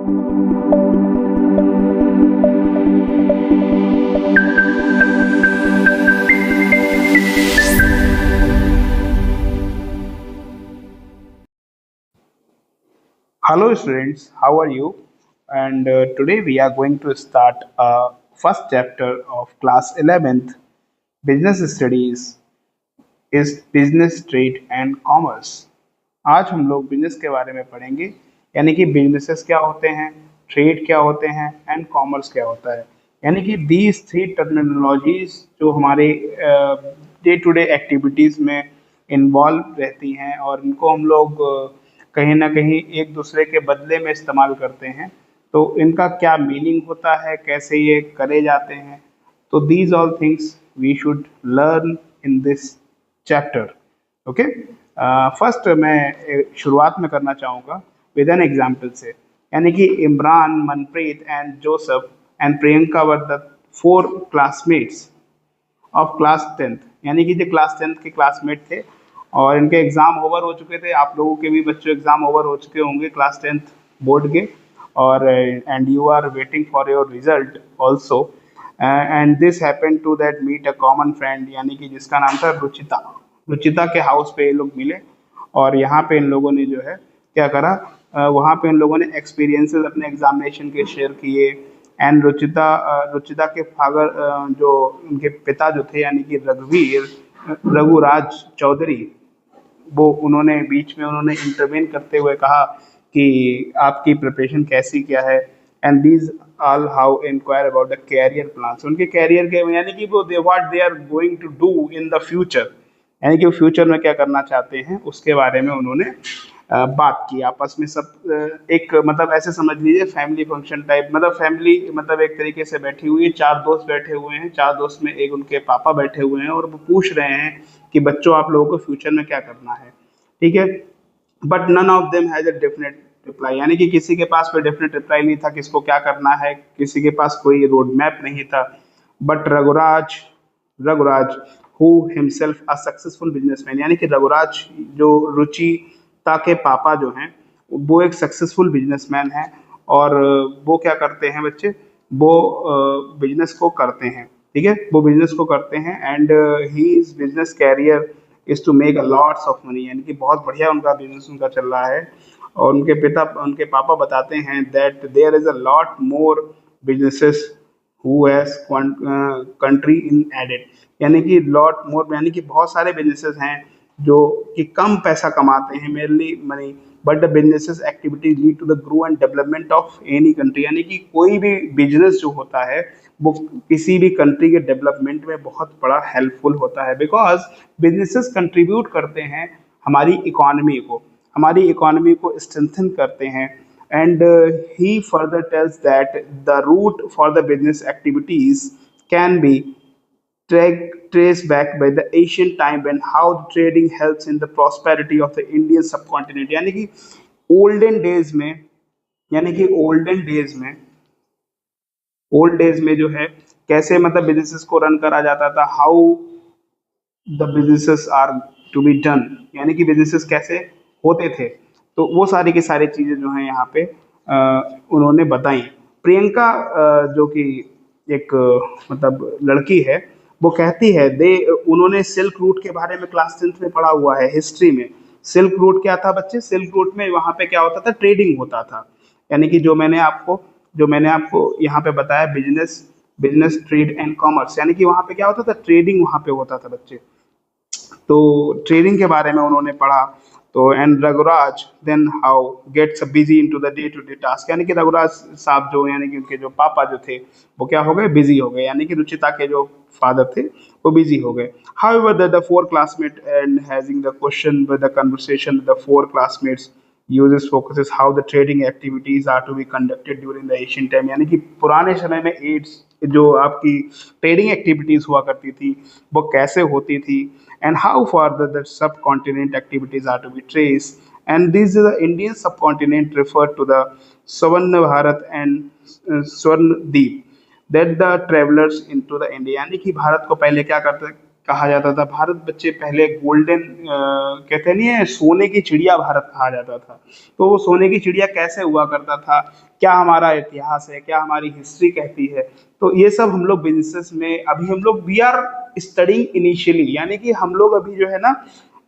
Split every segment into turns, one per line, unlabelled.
Hello students, how are you? And today we are going to start first chapter of class 11th Business Studies is Business Trade and Commerce। आज हम लोग business के बारे में पढ़ेंगे, यानी कि बिजनेसेस क्या होते हैं, ट्रेड क्या होते हैं एंड कॉमर्स क्या होता है। यानी कि दीज थ्री टर्मिनोलॉजीज जो हमारे डे टू डे एक्टिविटीज़ में इन्वॉल्व रहती हैं और इनको हम लोग कहीं ना कहीं एक दूसरे के बदले में इस्तेमाल करते हैं, तो इनका क्या मीनिंग होता है, कैसे ये करे जाते हैं। तो these all things we should learn in this chapter. Okay, first मैं शुरुआत में करना चाहूँगा विद एन एग्जाम्पल से, यानी कि Imran, Manpreet and Joseph and Priyanka were the 4 classmates of class 10th। यानी कि जो क्लास 10th के क्लासमेट थे और इनके एग्ज़ाम ओवर हो चुके थे। आप लोगों के भी बच्चों एग्ज़ाम ओवर हो चुके होंगे क्लास 10th बोर्ड के, और and you are waiting for your result also. And this happen to that meet a common friend, यानी कि जिसका नाम था रुचिता। रुचिता के हाउस पे ये लोग मिले और यहाँ पे इन लोगों ने जो है क्या करा, वहाँ पे इन लोगों ने एक्सपीरियंसेस अपने एग्जामिनेशन के शेयर किए। एंड रुचिता के फादर, जो उनके पिता जो थे, यानी कि रघुराज चौधरी, वो उन्होंने बीच में उन्होंने इंटरवेन करते हुए कहा कि आपकी प्रिपरेशन कैसी क्या है। And these all how inquire about the career plans, उनके कैरियर के, यानी कि वो what they are going to do in the future, यानी कि वो फ्यूचर में क्या करना चाहते हैं उसके बारे में उन्होंने बात की आपस में। सब एक मतलब ऐसे समझ लीजिए फैमिली फंक्शन टाइप, मतलब फैमिली मतलब एक तरीके से बैठी हुई है। 4 दोस्त बैठे हुए हैं, 4 दोस्त में एक उनके पापा बैठे हुए हैं और वो पूछ रहे हैं कि बच्चों आप लोगों को फ्यूचर में क्या करना है, ठीक है। But none of them has a definite reply, यानी कि किसी के पास कोई डेफिनेट रिप्लाई नहीं था किसको क्या करना है, किसी के पास कोई रोड मैप नहीं था। But Raghuraj who himself a successful businessman, यानी कि रघुराज जो रुचिता के पापा जो हैं, वो एक सक्सेसफुल बिजनेसमैन हैं। और वो क्या करते हैं बच्चे, वो बिजनेस को करते हैं, ठीक है, वो बिजनेस को करते हैं। And he is business career is to make a lots of money, यानी कि बहुत बढ़िया उनका बिजनेस उनका चल रहा है। और उनके पापा बताते हैं that there is a lot more businesses who has country in added, यानी कि लॉट मोर, यानी कि बहुत सारे बिजनेसेस हैं जो कि कम पैसा कमाते हैं, mainly money, but the businesses activity lead to the grow and development of any country, यानी कि कोई भी बिजनेस जो होता है वो किसी भी कंट्री के डेवलपमेंट में बहुत बड़ा हेल्पफुल होता है। बिकॉज बिजनेसेस कंट्रीब्यूट करते हैं हमारी इकोनॉमी को स्ट्रेंथन करते हैं। And he further tells that the root for the business activities can be traced back by the ancient time when how the trading helps in the prosperity of the Indian subcontinent, यानी कि olden days में, यानी कि old days में जो है कैसे मतलब बिजनेसेस को रन करा जाता था, how the businesses are to be done, यानी कि बिजनेसेस कैसे होते थे। तो वो सारी की सारी चीज़ें जो हैं यहाँ पे उन्होंने बताई। प्रियंका जो कि एक मतलब लड़की है, वो कहती है उन्होंने सिल्क रूट के बारे में क्लास 10th में पढ़ा हुआ है हिस्ट्री में। सिल्क रूट क्या था बच्चे, सिल्क रूट में वहाँ पे क्या होता था, ट्रेडिंग होता था। यानी कि जो मैंने आपको यहाँ पे बताया, बिजनेस ट्रेड एंड कॉमर्स, यानी कि वहाँ पे क्या होता था, ट्रेडिंग वहाँ पे होता था बच्चे। तो ट्रेडिंग के बारे में उन्होंने पढ़ा। तो and Raghuraj then how gets busy into the day to day task, यानी कि रघुराज साहब जो, यानी कि उनके जो पापा जो थे वो क्या हो गए, बिजी हो गए, यानी कि रुचिता के जो फादर थे वो बिजी हो गए। However the 4 classmate and having the question with the conversation with the 4 classmates uses focuses how the trading activities are to be conducted during the ancient time, यानी कि पुराने समय में एड्स जो आपकी ट्रेडिंग एक्टिविटीज़ हुआ करती थी वो कैसे होती थी। And how for the subcontinent activities are to be trace, and this is the Indian subcontinent refer to the Swarna Bharat and Swarna Dweep that the travellers into the India, यानी कि भारत को पहले क्या कहा जाता था। भारत बच्चे पहले गोल्डन, कहते नहीं है, सोने की चिड़िया भारत कहा जाता था। तो वो सोने की चिड़िया कैसे हुआ करता था, क्या हमारा इतिहास है, क्या हमारी हिस्ट्री कहती है, तो ये सब हम लोग बिजनेसेस में अभी हम लोग वी आर स्टडिंग इनिशियली, यानी कि हम लोग अभी जो है ना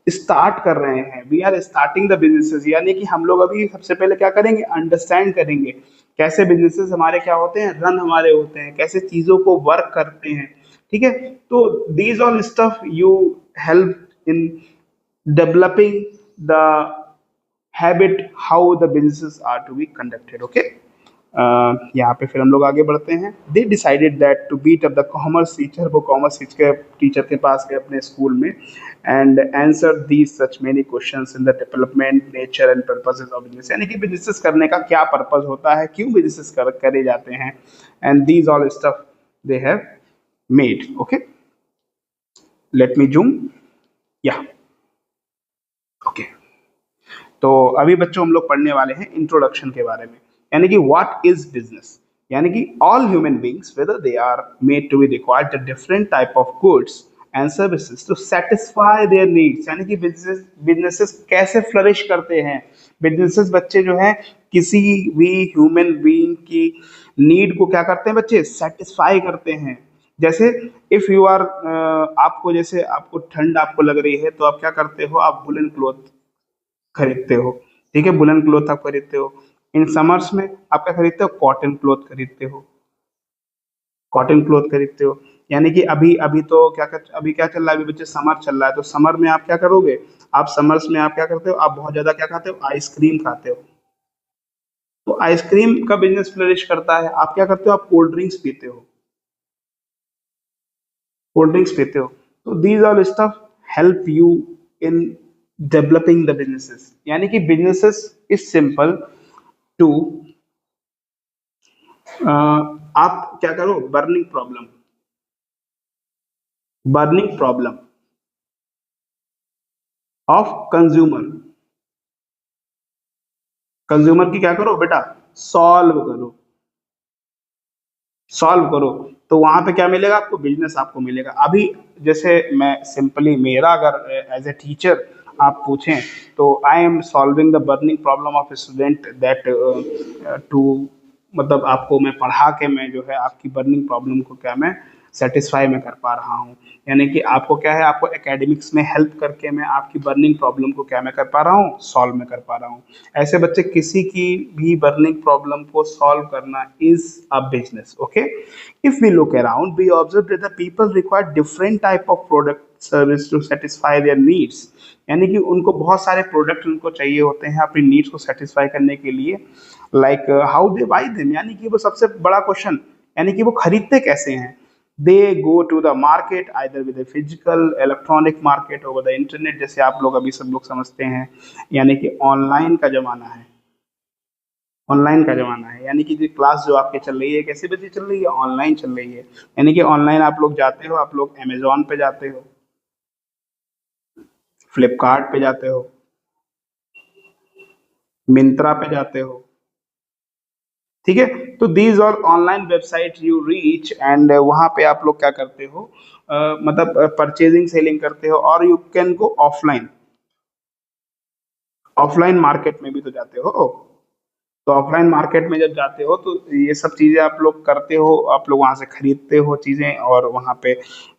स्टार्ट कर रहे हैं, we are starting the businesses, यानी कि हम लोग अभी सबसे पहले क्या करेंगे, अंडरस्टैंड करेंगे कैसे बिजनेसेस हमारे क्या होते हैं, रन हमारे होते हैं, कैसे चीजों को वर्क करते हैं। ठीक है, तो these all stuff you help in developing the habit how the businesses are to be conducted. Okay, यहाँ पे फिर हम लोग आगे बढ़ते हैं। They decided that to beat up the commerce teacher, वो कॉमर्स टीचर के पास गए अपने स्कूल में, and answer these such many questions in the development nature and purposes of business, यानी कि बिजनेसेस करने का क्या पर्पस होता है, क्यों बिजनेसेस करे जाते हैं, and these all stuff they have made. Okay, let me zoom, या ओके। तो अभी बच्चों हम लोग पढ़ने वाले हैं इंट्रोडक्शन के बारे में, यानी कि व्हाट इज बिजनेस, यानी कि all human beings whether they are made to be required the different type of goods and services to satisfy their needs, यानी कि बिजनेसेस कैसे फ्लरिश करते हैं। बिजनेसेस बच्चे जो है किसी भी ह्यूमन बीइंग की नीड को क्या करते हैं बच्चे, सेटिस्फाई करते हैं। जैसे इफ यू आर, आपको जैसे आपको ठंड आपको लग रही है, तो आप क्या करते हो, आप वुलन क्लॉथ खरीदते हो। ठीक है, वुलन क्लॉथ आप खरीदते हो। इन समर्स में आप क्या खरीदते हो, कॉटन क्लॉथ खरीदते हो, कॉटन क्लॉथ खरीदते हो। यानी कि अभी अभी तो अभी क्या चल रहा है, अभी बच्चे समर चल रहा है, तो समर में आप क्या करोगे, आप समर्स में आप क्या करते हो, आप बहुत ज्यादा क्या खाते हो, आइसक्रीम खाते हो। तो आइसक्रीम का बिजनेस फ्लरिश करता है। आप क्या करते हो, आप कोल्ड ड्रिंक्स पीते हो, कोल्ड ड्रिंक्स पीते हो। तो these all stuff help you in developing the businesses, यानी कि बिजनेसेस इज सिंपल टू, आप क्या करो, burning problem of consumer, consumer की क्या करो बेटा, सॉल्व करो, सॉल्व करो। तो वहां पे क्या मिलेगा आपको, बिजनेस आपको मिलेगा। अभी जैसे मैं सिंपली मेरा अगर एज ए टीचर आप पूछें, तो I am solving the burning problem of student that too, मतलब आपको मैं पढ़ा के मैं जो है आपकी बर्निंग प्रॉब्लम को क्या मैं सेटिस्फाई में कर पा रहा हूँ, यानी कि आपको क्या है, आपको एकेडमिक्स में हेल्प करके मैं आपकी बर्निंग प्रॉब्लम को क्या मैं कर पा रहा हूँ, सॉल्व में कर पा रहा हूँ। ऐसे बच्चे किसी की भी बर्निंग प्रॉब्लम को सॉल्व करना is a business. Okay, if we look around we observe that the people require different type of product service to satisfy their needs, यानी कि उनको बहुत सारे प्रोडक्ट उनको चाहिए होते हैं अपनी नीड्स को सेटिस्फाई करने के लिए। Like how they by them, यानी कि वो सबसे बड़ा क्वेश्चन, यानी कि वो खरीदते कैसे हैं। They go to the market either with physical electronic market over the internet, जैसे आप लोग अभी सब लोग समझते हैं, यानी कि ऑनलाइन का जमाना है, ऑनलाइन का जमाना है, यानी कि जो क्लास जो आपके चल रही है कैसे बच्चे चल रही है, ऑनलाइन चल रही है। यानी कि ऑनलाइन आप लोग जाते हो, आप लोग अमेजोन पे जाते हो, फ्लिपकार्ट पे जाते हो, मिंत्रा पे जाते हो। ठीक है, तो these all online website you reach, and वहां पे आप लोग क्या करते हो, मतलब परचेजिंग सेलिंग करते हो, और you can go offline, offline market में भी तो जाते हो। तो ऑफलाइन मार्केट में जब जाते हो तो ये सब चीजें आप लोग करते हो, आप लोग वहां से खरीदते हो चीजें, और वहां पे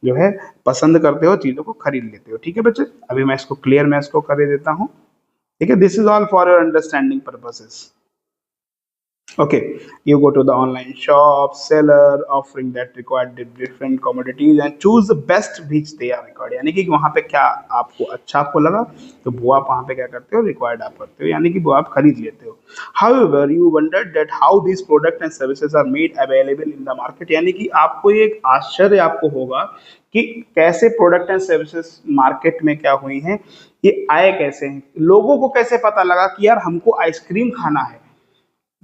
जो है पसंद करते हो, चीजों को खरीद लेते हो। ठीक है बच्चे, अभी मैं इसको क्लियर मैं इसको कर देता हूँ। ठीक है, this is all for your understanding purposes. Okay, you go to the online shop, seller offering that required different commodities and choose the best which they are required, यानी कि वहाँ पे क्या आपको अच्छा आपको लगा, तो वो आप वहाँ पे क्या करते हो, रिक्वायर्ड आप करते हो, यानी कि वो आप खरीद लेते हो। However, you wondered that how these products and services are made available in the market, यानी कि आपको एक आश्चर्य आपको होगा कि कैसे प्रोडक्ट एंड सर्विसेज मार्केट में क्या हुई हैं, ये आए कैसे हैं, लोगों को कैसे पता लगा कि यार हमको आइसक्रीम खाना है।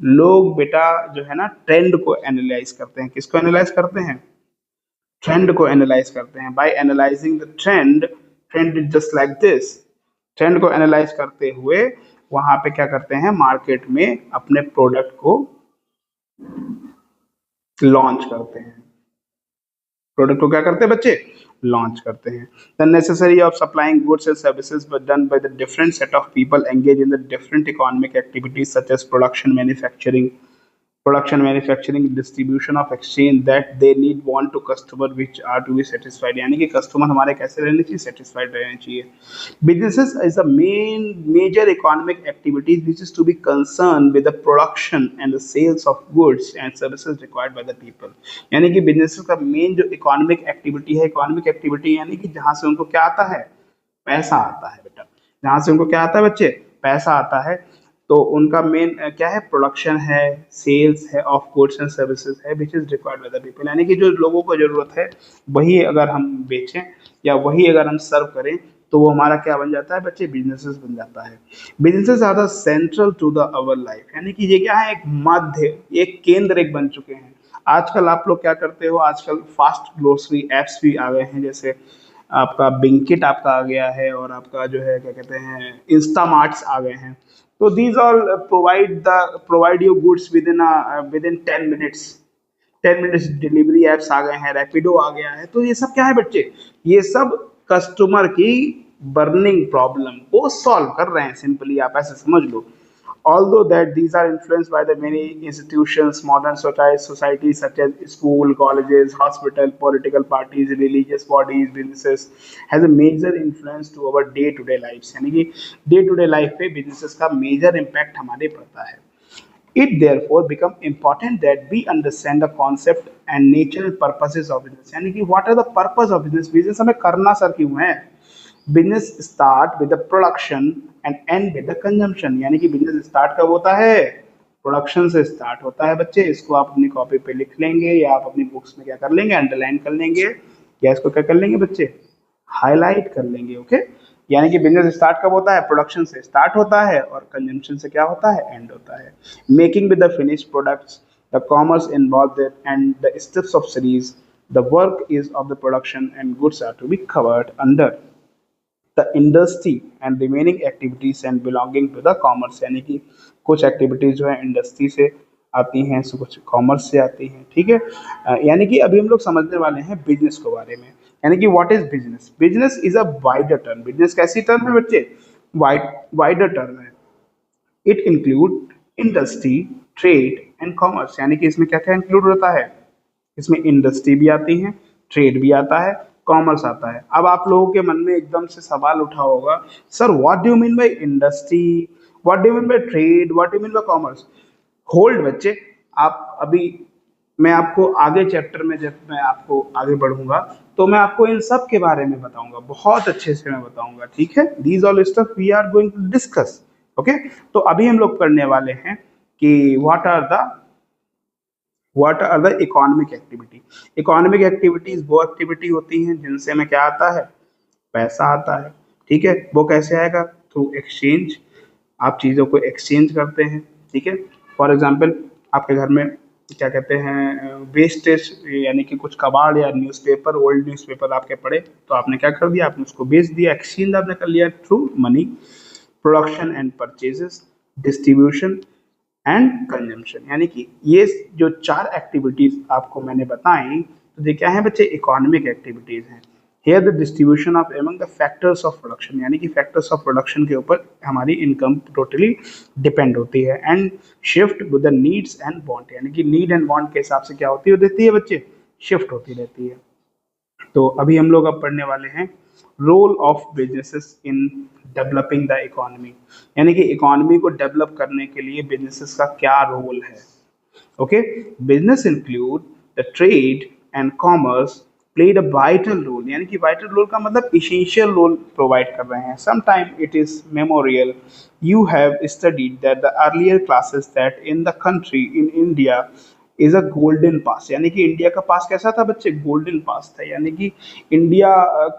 लोग बेटा जो है ना ट्रेंड को एनालाइज करते हैं, किसको एनालाइज करते हैं, ट्रेंड को एनालाइज करते हैं। By analysing the trend, trend is just like this, trend को एनालाइज करते हुए वहां पे क्या करते हैं, मार्केट में अपने प्रोडक्ट को लॉन्च करते हैं। प्रोडक्ट को क्या करते हैं बच्चे, लॉन्च करते हैं। The necessary of supplying goods and services but done by the different set of people engage in the different economic activities such as production manufacturing distribution of exchange that they need want to customer which are to be satisfied, यानी कि customer हमारे कैसे रहने चाहिए, satisfied रहने चाहिए। Businesses is the main major economic activities which is to be concern with the production and the sales of goods and services required by the people, यानी कि बिजनेसेस का मेन जो इकोनॉमिक एक्टिविटी है, economic activity यानी कि जहां से उनको क्या आता है, पैसा आता है बेटा, जहां से उनको क्या आता है बच्चे, पैसा आता है। तो उनका मेन क्या है, प्रोडक्शन है, सेल्स है ऑफ गुड्स एंड सर्विसेज है which is required by the people, यानी कि जो लोगों को जरूरत है वही अगर हम बेचें या वही अगर हम सर्व करें तो वो हमारा क्या बन जाता है बच्चे, बिजनेसेस बन जाता है। Businesses are the central to the our life, यानी कि ये क्या है, एक मध्य, एक केंद्र एक बन चुके हैं। आजकल आप लोग क्या करते हो, आजकल फास्ट ग्रोसरी एप्स भी आ गए हैं, जैसे आपका बिंकिट आपका आ गया है और आपका जो है क्या कहते हैं इंस्टामार्ट्स आ गए हैं। तो these all provide you goods within 10 minutes, 10 minutes delivery apps आ गए हैं, रैपिडो आ गया है। तो ये सब क्या है बच्चे, ये सब कस्टमर की बर्निंग प्रॉब्लम को सॉल्व कर रहे हैं, सिंपली आप ऐसे समझ लो। Although that these are influenced by the many institutions, modern societies such as school, colleges, hospital, political parties, religious bodies, businesses, has a major influence to our day-to-day lives. यानी कि day-to-day life पे businesses का major impact हमारे पड़ता है। It therefore become important that we understand the concept and natural purposes of business. यानी कि what are the purpose of business? Business हमें करना सर क्यों है? Business start with the production and and with the consumption, यानी कि business start कब होता है, प्रोडक्शन से स्टार्ट होता है बच्चे। इसको आप अपनी कॉपी पे लिख लेंगे या आप अपनी बुक्स में क्या कर लेंगे, अंडरलाइन कर लेंगे या इसको क्या कर लेंगे बच्चे, हाईलाइट कर लेंगे। ओके, यानी कि बिजनेस स्टार्ट कब होता है, प्रोडक्शन से स्टार्ट होता है और कंजम्पशन से क्या होता है, एंड होता है। Making with the finished products, the commerce involve and the steps of series, the work is of the production and goods are to be covered under the industry and remaining activities and belonging to the commerce, यानी कि कुछ activities जो है industry से आती हैं, कुछ commerce से आती हैं। ठीक है, यानी कि अभी हम लोग समझने वाले हैं बिजनेस के बारे में, यानी कि what is business. Business is a wider term, business कैसी टर्म है बच्चे, वाइडर टर्म है। It include industry, trade and commerce, यानी कि इसमें क्या क्या इंक्लूड होता है, इसमें इंडस्ट्री भी आती है, ट्रेड भी आता है, कॉमर्स आता है। अब आप लोगों के मन में एकदम से सवाल उठा होगा, sir what do you mean by industry, what do you mean bye trade, what do you mean bye commerce. Hold बच्चे, आप अभी, मैं आपको आगे चैप्टर में जब मैं आपको आगे बढ़ूंगा तो मैं आपको इन सब के बारे में बताऊंगा, बहुत अच्छे से मैं बताऊंगा। ठीक है, these all stuff we are going to discuss. Okay, तो अभी हम लोग करने वाले हैं कि what are the economic activity. Economic activities वो एक्टिविटी होती हैं जिनसे हमें क्या आता है, पैसा आता है। ठीक है, वो कैसे आएगा, थ्रू एक्सचेंज, आप चीज़ों को एक्सचेंज करते हैं। ठीक है, फॉर एग्जांपल आपके घर में क्या कहते हैं वेस्टेज, यानी कि कुछ कबाड़ या न्यूज़पेपर, ओल्ड न्यूज़पेपर आपके पड़े तो आपने क्या कर दिया, आपने उसको बेच दिया, एक्सचेंज आपने कर लिया through money. Production and purchases, distribution and consumption, यानी कि ये जो चार एक्टिविटीज आपको मैंने बताई तो ये क्या है बच्चे, इकोनॉमिक एक्टिविटीज हैं। Here the distribution of among the factors of production, यानी कि फैक्टर्स ऑफ प्रोडक्शन के ऊपर हमारी इनकम टोटली डिपेंड होती है। And shift with the needs and want, यानी कि नीड एंड वांट के हिसाब से क्या होती है, रहती है बच्चे, शिफ्ट होती रहती है। तो अभी हम लोग अब पढ़ने वाले हैं role of businesses in developing the economy, यानी कि इकोनॉमी को डेवलप करने के लिए बिजनेसेस का क्या रोल है। Okay, business include the trade and commerce played a vital role, यानी कि वाइटल रोल का मतलब इसेंशियल रोल प्रोवाइड कर रहे हैं। Sometime it is memorial, you have studied that the earlier classes that in the country in India is a Golden Pass, यानी कि India का पास कैसा था बच्चे, गोल्डन पास था। यानी कि India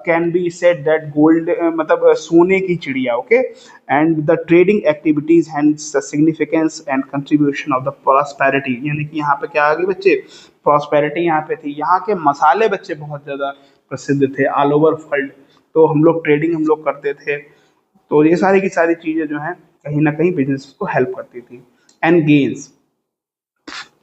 can be said that gold, मतलब सोने की चिड़िया। Okay, and the trading activities hands the significance and contribution of the prosperity, यानी कि यहाँ पे क्या आ गई बच्चे, प्रॉस्पेरिटी यहाँ पे थी। यहाँ के मसाले बच्चे बहुत ज़्यादा प्रसिद्ध थे ऑल ओवर वर्ल्ड, तो हम लोग ट्रेडिंग हम लोग करते थे। तो ये सारी की सारी चीज़ें जो हैं कहीं ना कहीं बिजनेस को हेल्प करती थी। And gains,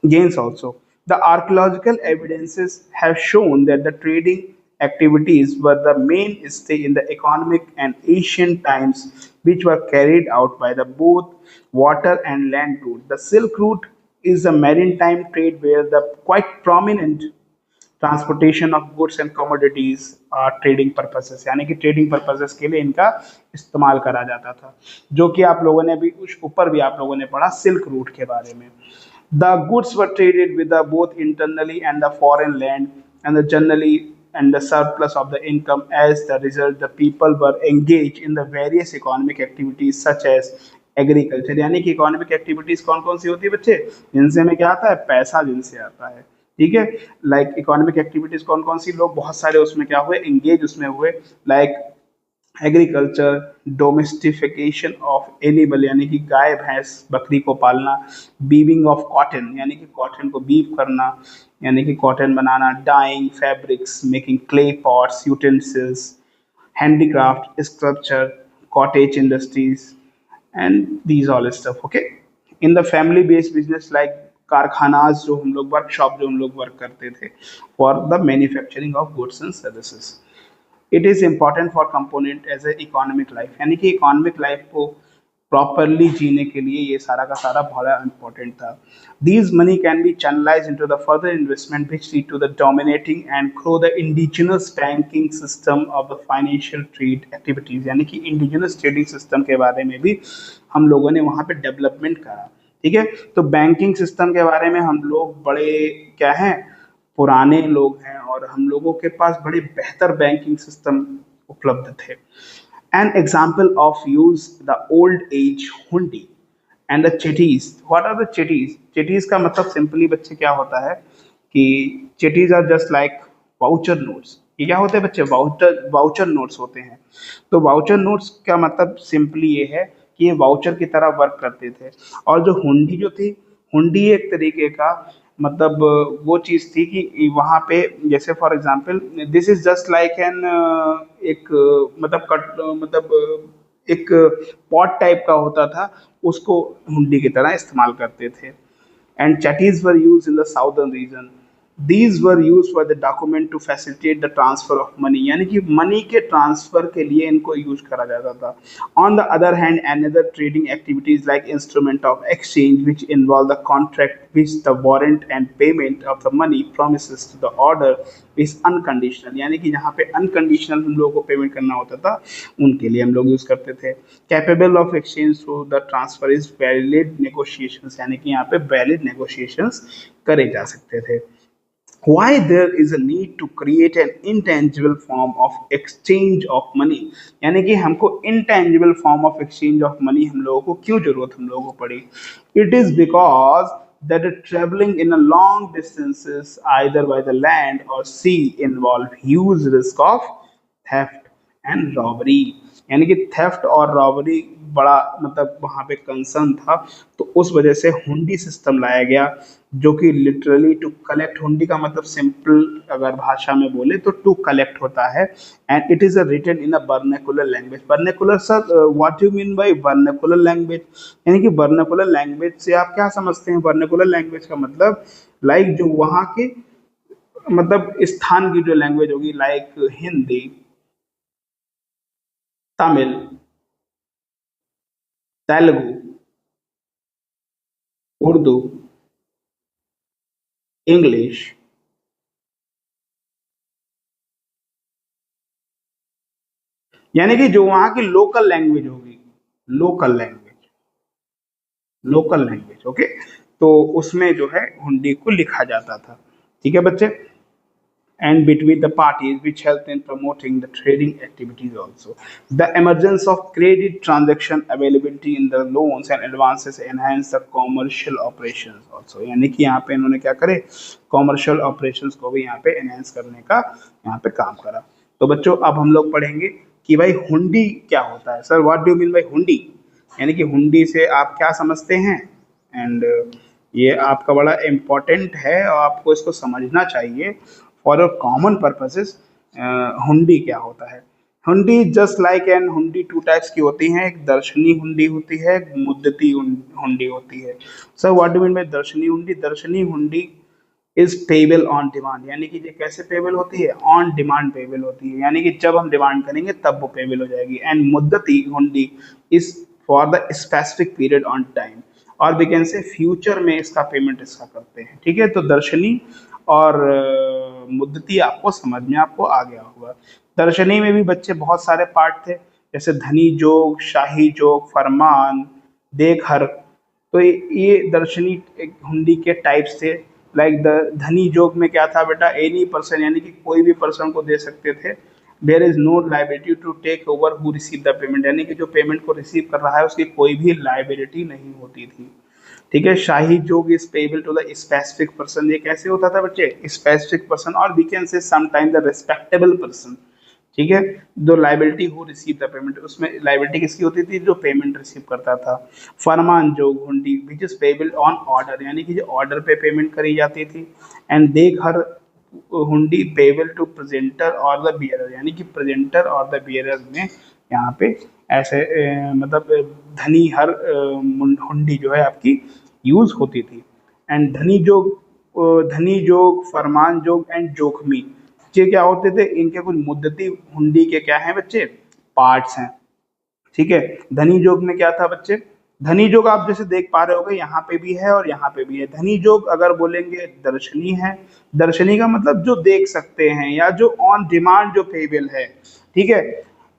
gains also, The archaeological evidences have shown that the trading activities were the mainstay in the economic and ancient times, which were carried out by the both water and land route. The Silk Route is a maritime trade where the quite prominent transportation of goods and commodities trading purposes, यानी कि trading purposes के लिए इनका इस्तेमाल करा जाता था, जो कि आप लोगों ने भी उस ऊपर भी आप लोगों ने पढ़ा सिल्क रूट के बारे में. The goods were traded with the both internally and the foreign land and the generally and the surplus of the income. As the result, the people were engaged in the various economic activities such as agriculture. यानी कि economic activities कौन कौन सी होती है बच्चे, जिनसे हमें क्या आता है, पैसा जिनसे आता है. ठीक है, लाइक इकोनॉमिक एक्टिविटीज कौन कौन सी, लोग बहुत सारे उसमें क्या हुए, एंगेज उसमें हुए. Like agriculture, domestication of animal यानी कि गाय भैंस बकरी को पालना, बीविंग ऑफ कॉटन यानी कि कॉटन को बीव करना यानी कि कॉटन बनाना, dyeing fabrics, making clay pots, utensils, handicraft, sculpture, cottage industries, and these all stuff. Okay, in the family based business like कारखानाज जो हम लोग वर्कशॉप जो हम लोग वर्क करते थे for the manufacturing of goods and services. It is important for component as a economic life, यानी कि इकोनॉमिक लाइफ को प्रॉपरली जीने के लिए ये सारा का सारा बहुत इंपॉर्टेंट था. These money can be channelise into the further investment which lead to the dominating and grow the indigenous banking system of the financial trade activities. यानी कि इंडिजिनस ट्रेडिंग सिस्टम के बारे में भी हम लोगों ने वहाँ पे डेवलपमेंट करा. ठीक है, तो बैंकिंग सिस्टम के बारे में हम लोग बड़े क्या हैं, पुराने लोग हैं और हम लोगों के पास बड़े बेहतर बैंकिंग सिस्टम उपलब्ध थे. An example of use the old age hundi and the chitties. What are the chitties? Chitties का मतलब सिंपली बच्चे क्या होता है कि chitties are just like voucher notes. ये क्या होते हैं बच्चे, वाउचर नोट्स होते हैं. तो वाउचर नोट्स का मतलब सिंपली ये है कि ये वाउचर की तरह वर्क करते थे. और जो हुंडी जो थी, हुंडी एक तरीके का मतलब वो चीज़ थी कि वहाँ पे जैसे for example this is just like an एक मतलब कट मतलब एक पॉट टाइप का होता था, उसको हुंडी की तरह इस्तेमाल करते थे. And chatties were used in the southern region. These were used for the document to facilitate the transfer of money, यानी कि मनी के ट्रांसफर के लिए इनको यूज करा जाता था. On the other hand, another trading activities like instrument of exchange which involve the contract which the warrant and payment of the money promises to the order is unconditional. यानी कि जहाँ पे unconditional हम लोगों को पेमेंट करना होता था उनके लिए हम लोग यूज करते थे. Capable of exchange through the transfer is valid negotiations, यानी कि यहाँ पे valid negotiations करे जा सकते थे. Why there is a need to create an intangible form of exchange of money, यानी कि हमको intangible form of exchange of money हम लोगों को क्यों जरूरत हम लोगों को पड़ी. It is because that the traveling in a long distances either by the land or sea involve huge risk of theft and robbery. यानी कि थेफ्ट और रॉबरी बड़ा मतलब वहाँ पे कंसर्न था, तो उस वजह से हुंडी सिस्टम लाया गया जो कि लिटरली टू कलेक्ट. हुंडी का मतलब सिंपल अगर भाषा में बोले तो टू कलेक्ट होता है. And it is a written in a vernacular language. Vernacular sir what you mean by vernacular language, यानी कि वर्नाकुलर लैंग्वेज से आप क्या समझते हैं. वर्नाकुलर लैंग्वेज का मतलब लाइक जो वहाँ के मतलब स्थान की जो लैंग्वेज होगी, लाइक हिंदी, तमिल, तेलुगु, उर्दू, इंग्लिश, यानी कि जो वहां की लोकल लैंग्वेज होगी, local language, local language. Okay, तो उसमें जो है हुंडी को लिखा जाता था. ठीक है बच्चे, and between the parties which helped in promoting the trading activities also. The emergence of credit transaction availability in the loans and advances enhance the commercial operations also. यानी कि यहाँ पे इन्होंने क्या करे, commercial operations को भी यहाँ पे enhance करने का यहाँ पे काम करा. तो बच्चों अब हम लोग पढ़ेंगे कि भाई हुंडी क्या होता है. Sir what do you mean bye हुंडी, यानी कि हुंडी से आप क्या समझते हैं. एंड ये आपका बड़ा इम्पोर्टेंट है और आपको इसको समझना चाहिए फॉर कॉमन पर्पसेस. हुंडी क्या होता है. हुंडी जस्ट लाइक एन हुंडी टू टाइप्स की होती हैं. एक दर्शनी हुंडी होती है, एक मुद्दती हुंडी होती है. Sir what do mean by दर्शनी हुंडी. दर्शनी हुंडी इज पेबल ऑन डिमांड, यानी कि ये कैसे पेबल होती है, ऑन डिमांड पेबल होती है, यानी कि जब हम डिमांड करेंगे तब वो पेबल हो जाएगी। एंड मुद्दती हुंडी is for the specific period on time, और वी कैन से फ्यूचर में इसका पेमेंट इसका करते हैं। ठीक है, तो दर्शनी और मुद्दती आपको समझ में आपको आ गया होगा। दर्शनी में भी बच्चे बहुत सारे पार्ट थे, जैसे धनी जोग, शाही जोग, फरमान, देखहर। तो ये दर्शनी एक हुंडी के टाइप्स थे। लाइक द धनी जोग में क्या था बेटा, एनी पर्सन, यानी कि कोई भी पर्सन को दे सकते थे। There is no liability to take over who receive the payment, यानी कि जो पेमेंट को रिसीव कर रहा है उसकी कोई भी लाइबिलिटी नहीं होती थी। ठीक है, शाही जोग is payable to the specific person, ये कैसे होता था बच्चे, स्पेसिफिक पर्सन, और we can say sometime the respectable person. ठीक है, जो liability who receive the payment, उसमें लाइबिलिटी किसकी होती थी, जो पेमेंट रिसीव करता था। फरमान जोग हुंडी which is payable on order, यानी कि जो ऑर्डर पे पेमेंट करी जाती थी। एंड देख हर हुंडी पेबल टू प्रेजेंटर और द बियरर, यानी कि प्रेजेंटर और द बियरर में यहाँ पे ऐसे मतलब धनी हर हुंडी जो है आपकी यूज होती थी। एंड धनी जोग, फरमान जोग एंड जोखमी, ये क्या होते थे, इनके कुछ मुद्दती हुंडी के क्या हैं बच्चे, पार्ट्स हैं। ठीक है, धनी जोग में क्या था बच्चे, धनी जोग आप जैसे देख पा रहे होगे यहाँ पे भी है और यहाँ पे भी है। धनी जोग अगर बोलेंगे दर्शनी है, दर्शनी का मतलब जो देख सकते हैं या जो ऑन डिमांड जो पेबल है। ठीक है,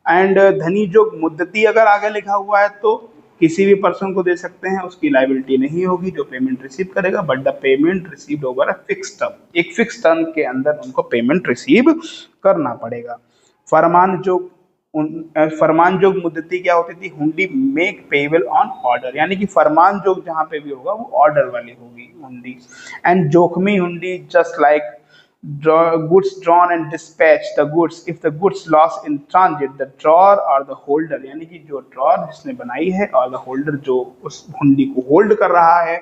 एंड धनी जोग मुद्दती अगर आगे लिखा हुआ है तो किसी भी पर्सन को दे सकते हैं, उसकी लाइबिलिटी नहीं होगी जो पेमेंट रिसीव करेगा, but the payment received over a fix term, एक फिक्स टर्म के अंदर उनको पेमेंट रिसीव करना पड़ेगा। फरमान जोग फरमान जोग मुद्दती क्या होती थी, हुंडी मेक पेबल ऑन ऑर्डर, यानी कि फरमान जोग जहां पे भी होगा वो ऑर्डर वाली होगी हुंडी। एंड जोखमी हुंडी just like goods drawn and dispatch the goods if the goods lost in transit the drawer or the holder, यानी कि जो ड्रॉर जिसने बनाई है और द होल्डर जो उस हुंडी को होल्ड कर रहा है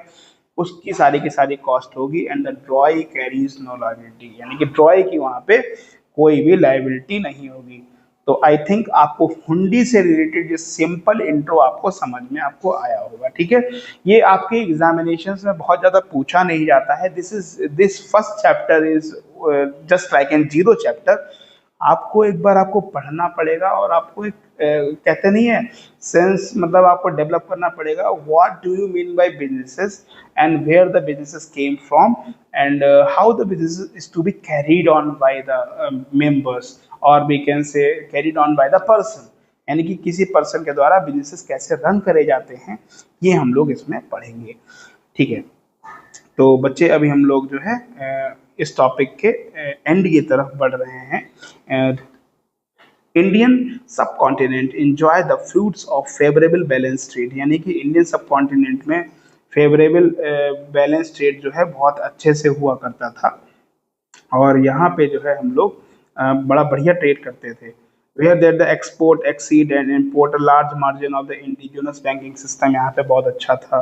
उसकी सारी की सारी कॉस्ट होगी। And the drawee carries no liability, यानी कि ड्रॉई की वहां पे कोई भी लाइबिलिटी नहीं होगी। तो आई थिंक आपको हुंडी से रिलेटेड ये सिंपल इंट्रो आपको समझ में आपको आया होगा। ठीक है, ये आपके एग्जामिनेशंस में बहुत ज्यादा पूछा नहीं जाता है। This first chapter is just like an zero chapter. आपको एक बार आपको पढ़ना पड़ेगा और आपको एक कहते नहीं है सेंस, मतलब आपको डेवलप करना पड़ेगा, what do you mean by businesses and where the businesses came from and how the business is to be carried on by the members, और we can say carried on by the person, यानी कि किसी person के द्वारा businesses कैसे run करे जाते हैं, ये हम लोग इसमें पढ़ेंगे। ठीक है, तो बच्चे अभी हम लोग जो है इस टॉपिक के एंड की तरफ बढ़ रहे हैं। इंडियन सब continent enjoy the fruits of favourable balance trade, यानी कि इंडियन सब कॉन्टिनेंट में फेवरेबल बैलेंस ट्रेड जो है बहुत अच्छे से हुआ करता था, और यहाँ पे जो है हम लोग बड़ा बढ़िया ट्रेड करते थे। Where that the export exceed and import large margin of the indigenous banking system, यहाँ पे बहुत अच्छा था।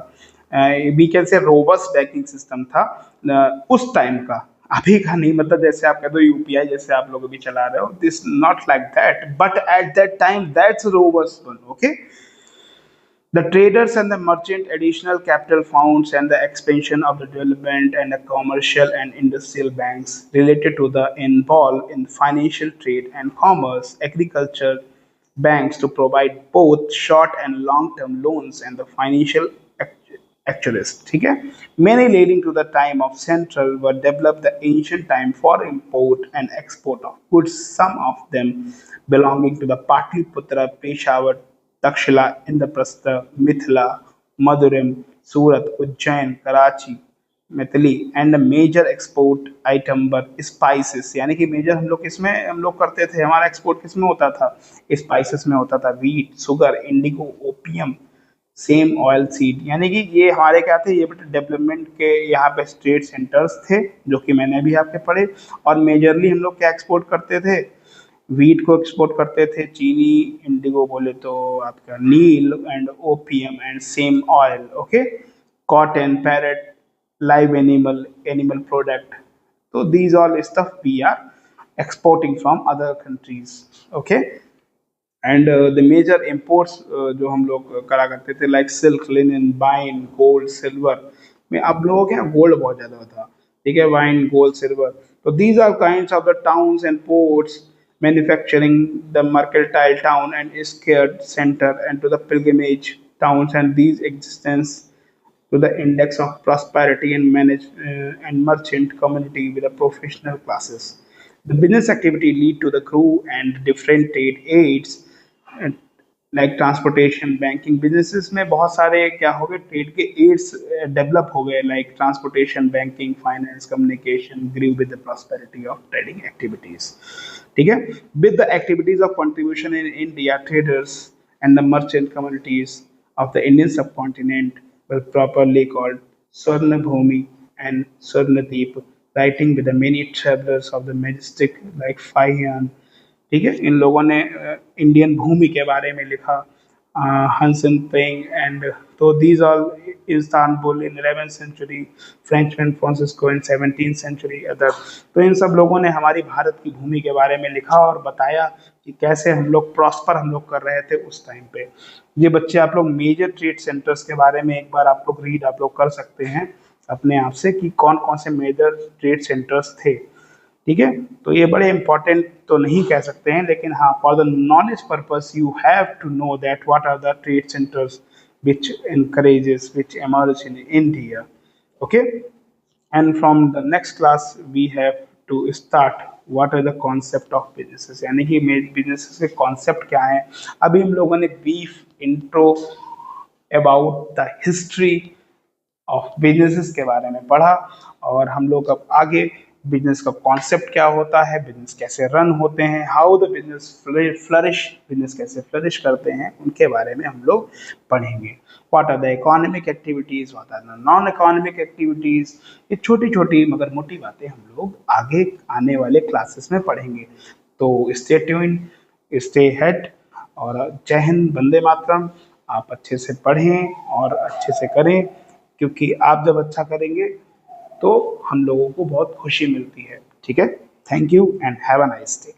We can say robust banking system था उस टाइम का, अभी का नहीं, मतलब जैसे आप कह दो यूपीआई जैसे आप लोग अभी चला रहे हो, this not like that, but at that time that's robust one. Okay, the traders and the merchant additional capital funds and the expansion of the development and the commercial and industrial banks related to the involved in financial trade and commerce, agriculture banks to provide both short and long-term loans and the financial actualists. ठीक है, many leading to the time of central were developed the ancient time for import and export of goods, some of them belonging to the Patliputra, Peshawar, Takshashila, Indraprastha, Mithila, Madhuram, Surat, Ujjain, Karachi, Maithili. And major export item were spices, यानी कि major हम लोग किसमें हम लोग करते थे, हमारा एक्सपोर्ट किसमें होता था, स्पाइसेस में होता था। Wheat, sugar, Indigo, opium, same, oil seed, यानी कि ये हमारे क्या थे, ये डेवलपमेंट के यहाँ पे स्टेट सेंटर्स थे जो कि मैंने भी आपके पढ़े। और मेजरली हम लोग क्या एक्सपोर्ट करते थे, वीट को एक्सपोर्ट करते थे, चीनी, इंडिगो बोले तो आपका नील and opium and sesame oil. Okay, cotton, parrot, live animal, animal product, तो these all stuff we are exporting from other countries. Okay, and the major imports जो हम लोग करा करते थे like silk, linen, wine, gold, silver, में अब लोगों के यहाँ गोल्ड बहुत ज़्यादा था, ठीक है, वाइन, गोल्ड, सिल्वर। तो these are kinds of the towns and ports manufacturing, the mercantile town and scared center, and to the pilgrimage towns, and these existence to the index of prosperity and and merchant community with the professional classes. The business activity lead to the crew and different trade aids, like transportation, banking, businesses में बहुत सारे क्या हो गए, trade के ads develop हो गए, like transportation, banking, finance, communication grew with the prosperity of trading activities. ठीक है, with the activities of contribution in India, traders and the merchant communities of the Indian subcontinent were properly called Swarnabhumi and Swarnadeep, writing with the many travelers of the majestic like Fahian। ठीक है, इन लोगों ने Indian भूमि के बारे में लिखा, हंसन पेंग एंड, तो these all Istanbul in 11th century, Frenchman Francisco in 17th century other. तो इन सब लोगों ने हमारी भारत की भूमि के बारे में लिखा और बताया कि कैसे हम लोग प्रॉस्पर हम लोग कर रहे थे उस टाइम पे। ये बच्चे आप लोग मेजर ट्रेड सेंटर्स के बारे में एक बार आप लोग रीड आप लोग कर सकते हैं अपने आप से कि कौन कौन से मेजर ट्रेड सेंटर्स थे। ठीक है, तो ये बड़े इंपॉर्टेंट तो नहीं कह सकते हैं, लेकिन हाँ, for the knowledge purpose you have to know that what are the trade centres which encourages, which emerge in India. Okay, and from the next class we have to start what are the concept of businesses, यानी कि businesses के concept क्या है। अभी हम लोगों ने brief intro about the history of businesses के बारे में पढ़ा, और हम लोग अब आगे बिजनेस का कॉन्सेप्ट क्या होता है, बिजनेस कैसे रन होते हैं, how the business flourish, business कैसे फ्लरिश करते हैं, उनके बारे में हम लोग पढ़ेंगे। What are the economic activities, what are the non economic activities, ये छोटी छोटी मगर मोटी बातें हम लोग आगे आने वाले क्लासेस में पढ़ेंगे। तो स्टे ट्यून्ड, स्टे हेड, और जय हिंद, वंदे मातरम। आप अच्छे से पढ़ें और अच्छे से करें, क्योंकि आप जब अच्छा करेंगे तो हम लोगों को बहुत खुशी मिलती है। ठीक है, thank you and have a nice day.